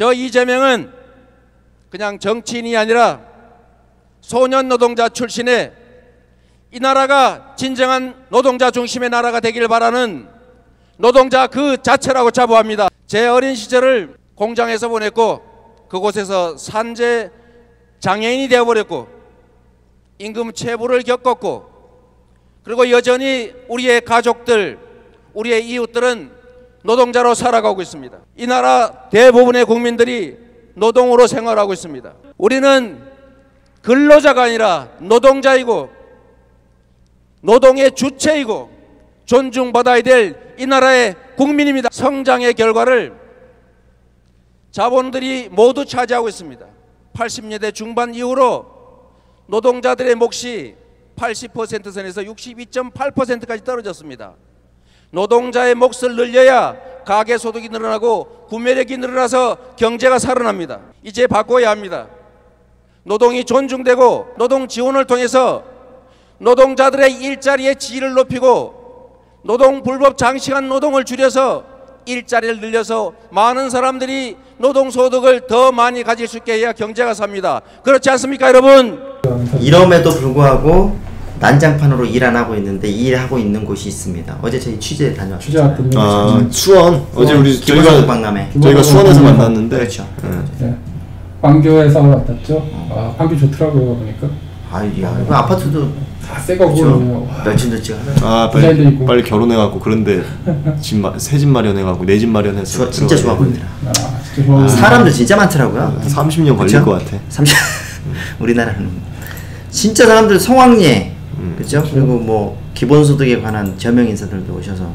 저 이재명은 그냥 정치인이 아니라 소년 노동자 출신의 이 나라가 진정한 노동자 중심의 나라가 되길 바라는 노동자 그 자체라고 자부합니다. 제 어린 시절을 공장에서 보냈고 그곳에서 산재 장애인이 되어버렸고 임금 체불을 겪었고 그리고 여전히 우리의 가족들, 우리의 이웃들은 노동자로 살아가고 있습니다. 이 나라 대부분의 국민들이 노동으로 생활하고 있습니다. 우리는 근로자가 아니라 노동자이고 노동의 주체이고 존중받아야 될 이 나라의 국민입니다. 성장의 결과를 자본들이 모두 차지하고 있습니다. 80년대 중반 이후로 노동자들의 몫이 80% 선에서 62.8%까지 떨어졌습니다. 노동자의 몫을 늘려야 가계소득이 늘어나고 구매력이 늘어나서 경제가 살아납니다. 이제 바꿔야 합니다. 노동이 존중되고 노동 지원을 통해서 노동자들의 일자리의 질을 높이고 노동 불법 장시간 노동을 줄여서 일자리를 늘려서 많은 사람들이 노동소득을 더 많이 가질 수 있게 해야 경제가 삽니다. 그렇지 않습니까 여러분? 이럼에도 불구하고 난장판으로 일 안 하고 있는데 일하고 있는 곳이 있습니다. 어제 저희 취재 다녀왔잖아요. 수원. 어제 우리 저희가 수원에서 만났는데. 그렇죠. 네. 광교에서 만났죠. 광교 좋더라고요 보니까. 아이야, 그 아파트도 다 새 거고 며칠 하나. 빨리 결혼해갖고 그런데 새 집 마련해갖고 내 집 마련해서 진짜 좋아 보이더라. 진짜 좋아. 사람들 진짜 많더라고요. 30년 걸릴 것 같아. 30. 우리나라는 진짜 사람들 성황리에 그렇죠? 그리고 뭐 기본소득에 관한 저명 인사들도 오셔서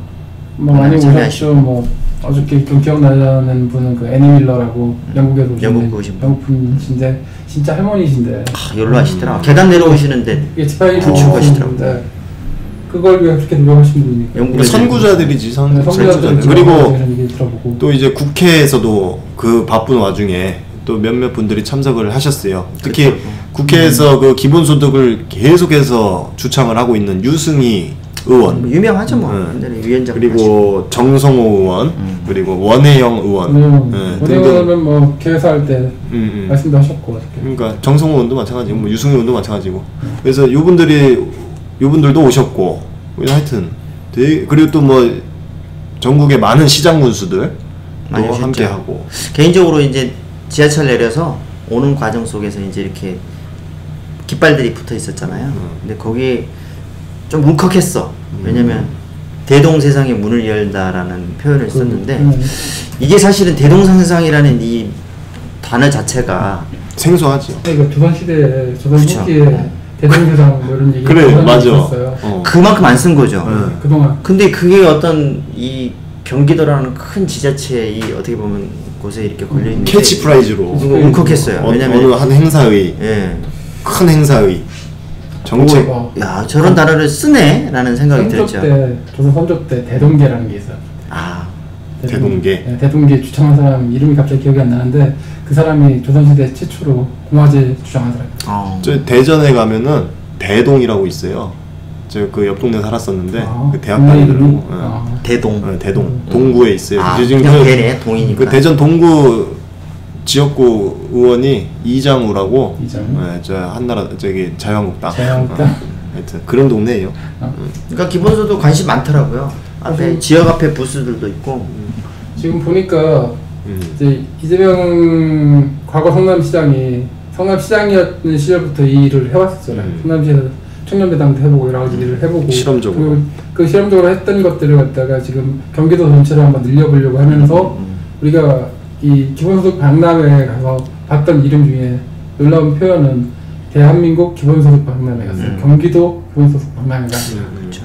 뭐 많이 오셨죠. 뭐 어저께 기억나는 분은 그 애니 밀러라고 영국에서 오신 영국 분이신데 진짜 할머니신데 연로하시더라. 계단 내려오시는데 이게 지팡이 하시더라고요. 그걸 왜 그렇게 노력하신 분이니까 선구자들이지. 선구자들. 그리고 또 이제 국회에서도 그 바쁜 와중에 또 몇몇 분들이 참석을 하셨어요. 특히 그렇죠. 국회에서 그 기본소득을 계속해서 주창을 하고 있는 유승희 의원, 유명하죠 뭐. 위원장 그리고 하시고. 정성호 의원, 그리고 원혜영 의원. 원혜영 의원은 뭐 개회사할 때 말씀도 하셨고. 그러니까 정성호 의원도 마찬가지고, 뭐 유승희 의원도 마찬가지고. 그래서 요분들도 오셨고, 하여튼 그리고 또 뭐 전국의 많은 시장 군수들 또 함께 하고. 개인적으로 이제 지하철 내려서 오는 과정 속에서 이제 이렇게 깃발들이 붙어 있었잖아요. 근데 거기 좀 울컥했어. 왜냐면 대동세상의 문을 열다라는 표현을 썼는데 이게 사실은 대동세상이라는 이 단어 자체가 생소하죠. 이거 조선시대에 조선 후기에 대동세상 뭐 이런 얘기 그래 맞아. 그만큼 안 쓴 거죠. 그동안. 근데 그게 어떤 이 경기도라는 큰 지자체에 이 어떻게 보면 곳에 이렇게 걸려 있는 캐치프라이즈로 울컥했어요. 왜냐면 어느 한 행사의 큰 행사의 정책. 야 저런 단어를 쓰네라는 생각이 들었죠. 조선 선조 때 대동계라는 게 있어요. 대동계. 네, 대동계 주창한 사람 이름이 갑자기 기억이 안 나는데 그 사람이 조선시대 최초로 공화제 주장한 사람. 저 대전에 가면은 대동이라고 있어요. 저 그 옆 동네 살았었는데 그 대학 다니더라고. 대동. 대동. 동구에 있어요. 지금 그냥 대네 동이니까. 그 대전 동구 지역구 의원이 이장우라고. 저 한나라 저기 자유한국당. 하여튼 그런 동네예요. 그러니까 기본소득 관심 많더라고요. 앞에 지역 앞에 부스들도 있고. 지금 보니까 이제 이재명 과거 성남시장이었던 시절부터 이 일을 해왔었잖아요. 성남시에서 청년배당도 해보고 여러 가지 일을 해보고 실험적으로 그 실험적으로 했던 것들을 갖다가 지금 경기도 전체로 한번 늘려보려고 하면서 우리가 이 기본소득 박람회에 가서 봤던 이름 중에 놀라운 표현은 대한민국 기본소득 박람회였어요. 경기도 기본소득 박람회가. 그렇죠.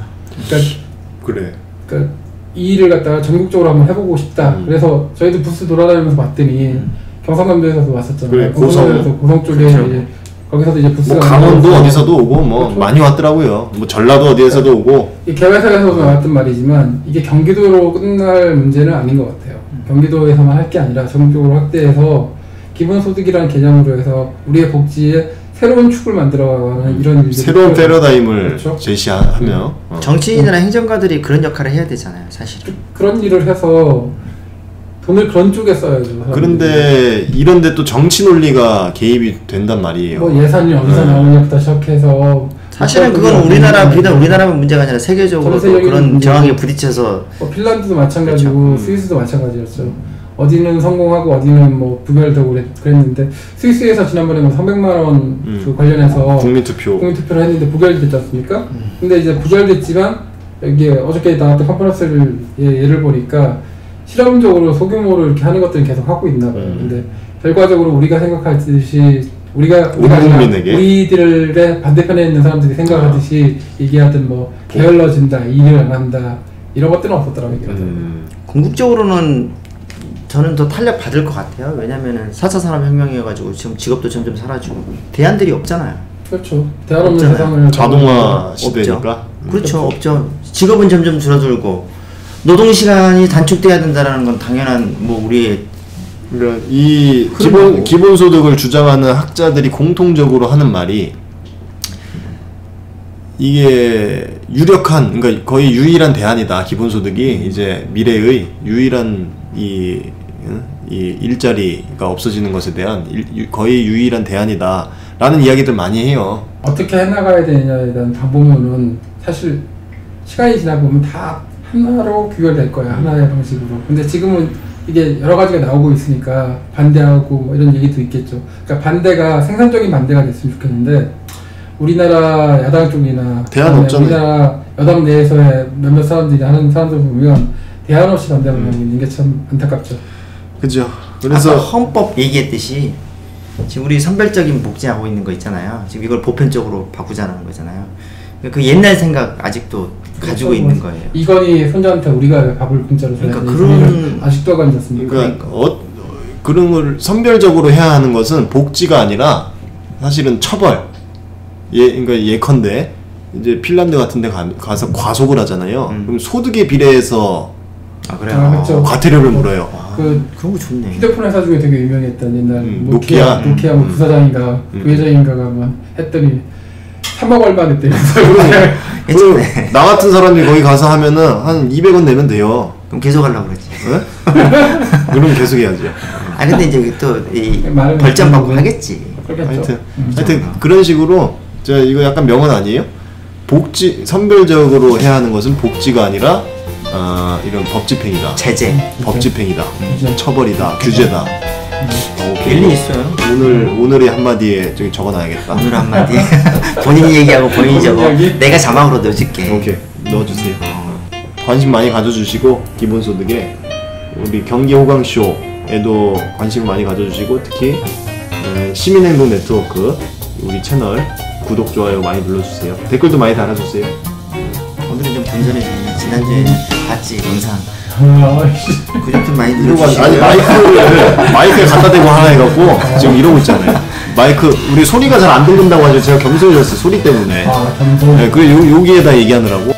그러니까 이 일을 갖다가 전국적으로 한번 해보고 싶다. 그래서 저희도 부스 돌아다니면서 봤더니 경상남도에서도 왔었잖아요. 고성 쪽에 이제 거기서도 이제 부스가 뭐 강원도 어디서도 오고 뭐 그렇죠? 많이 왔더라고요. 뭐 전라도 어디에서도 오고. 이 개발사에서도 나왔던 말이지만 이게 경기도로 끝날 문제는 아닌 것 같아요. 경기도에서만 할 게 아니라 전국적으로 확대해서 기본소득이라는 개념으로 해서 우리의 복지에 새로운 축을 만들어가는 이런 일들이 새로운 패러다임을 그렇죠? 제시하며 정치인이나 행정가들이 그런 역할을 해야 되잖아요, 사실. 그런 일을 해서 돈을 그런 쪽에 써야죠. 사람들이. 그런데 이런데 또 정치 논리가 개입이 된단 말이에요. 뭐 예산이 어디서 나오냐부터 시작해서 사실은 그건 우리나라 비단 우리나라만 문제가 아니라 세계적으로 전세적인 그런 문제. 정황에 부딪혀서 핀란드도 마찬가지고 그렇죠. 스위스도 마찬가지였죠. 어디는 성공하고 어디는 뭐 부결되고 그랬는데 스위스에서 지난번에 뭐 300만 원 그 관련해서 국민투표를 했는데 부결됐지 않습니까? 근데 이제 부결됐지만 여기에 어저께 나왔던 컨퍼런스를 예를 보니까 실험적으로 소규모로 이렇게 하는 것들은 계속 하고 있나 봐요. 근데 결과적으로 우리가 생각하듯이 우리가 국민에게? 우리들의 반대편에 있는 사람들이 생각하듯이 얘기하든 뭐 게을러진다, 일을 안 한다 이런 것들은 없었더라고요. 궁극적으로는 저는 더 탄력 받을 것 같아요. 왜냐면은 4차 산업혁명이어가지고 지금 직업도 점점 사라지고 대안들이 없잖아요. 그렇죠. 대안 없는 없잖아요. 세상을 자동화 없죠. 시대니까. 그렇죠. 없죠. 직업은 점점 줄어들고 노동 시간이 단축돼야 된다라는 건 당연한 뭐 우리의 그러니까 이 그러고. 기본소득을 주장하는 학자들이 공통적으로 하는 말이 이게 유력한 그러니까 거의 유일한 대안이다. 기본소득이 이제 미래의 유일한 이 일자리가 없어지는 것에 대한 거의 유일한 대안이다 라는 이야기들 많이 해요. 어떻게 해나가야 되느냐에 대한 방법론은 사실 시간이 지나보면 다 하나로 귀결될 거야. 하나의 방식으로. 근데 지금은 이게 여러 가지가 나오고 있으니까 반대하고 뭐 이런 얘기도 있겠죠. 그러니까 반대가 생산적인 반대가 됐으면 좋겠는데 우리나라 야당 쪽이나 대안 없잖아요. 우리나라 여당 내에서의 몇몇 사람들이 하는 사람들 보면 대안 없이 반대하고 있는 게 참 안타깝죠. 그죠. 그래서 헌법 얘기했듯이 지금 우리 선별적인 복지하고 있는 거 있잖아요. 지금 이걸 보편적으로 바꾸자는 거잖아요. 그 옛날 생각 아직도 가지고 있는 거예요. 이건희 손자한테 우리가 왜 밥을 공짜로 줘야 그러니까 되는 그런- 아직도 하고 앉았습니까? 그러니까 그런 걸 선별적으로 해야 하는 것은 복지가 아니라 사실은 처벌. 그러니까 예컨대 이제 핀란드 같은 데 가서 과속을 하잖아요. 그럼 소득에 비례해서 아 그래요? 아, 그렇죠. 과태료를 물어요. 그런 거 좋네. 휴대폰 회사 중에 되게 유명했던 옛날 뭐 노키아. 노키아 뭐 부사장인가 부회장인가가 뭐 했더니 3억 얼마 냈대면서 그리고 나 같은 사람이 거기 가서 하면은 한 200원 내면 돼요. 그럼 계속 하려고 그랬지. 그럼 계속 해야죠. 아 근데 이제 또 이 말은 벌점 받고 뭐- 하겠지. 그렇겠죠. 하여튼 그런 식으로 제가 이거 약간 명언 아니에요? 복지 선별적으로 해야 하는 것은 복지가 아니라 이런 법집행이다. 제재. 법집행이다. 처벌이다. 규제다. 오케이. 일리 있어요. 오늘의 한마디에 저기 적어놔야겠다. 오늘 한마디 본인이 얘기하고 본인이 적어. 이야기? 내가 자막으로 넣어줄게. 오케이 넣어주세요. 관심 많이 가져주시고 기본소득에 우리 경기 호강쇼에도 관심 많이 가져주시고 특히 시민행동 네트워크 우리 채널 구독 좋아요 많이 눌러주세요. 댓글도 많이 달아주세요. 오늘은 좀 분전해지네. 지난주에는 봤지 영상. 아이씨. 구독 좀 많이 이러고 눌러주시고. 아니 마이크에 갖다 대고 하나 해갖고 지금 이러고 있잖아요. 마이크 우리 소리가 잘 안 들린다고 하죠. 제가 겸손해졌어요 소리 때문에. 아, 감동. 네, 그 여기에다 얘기하느라고.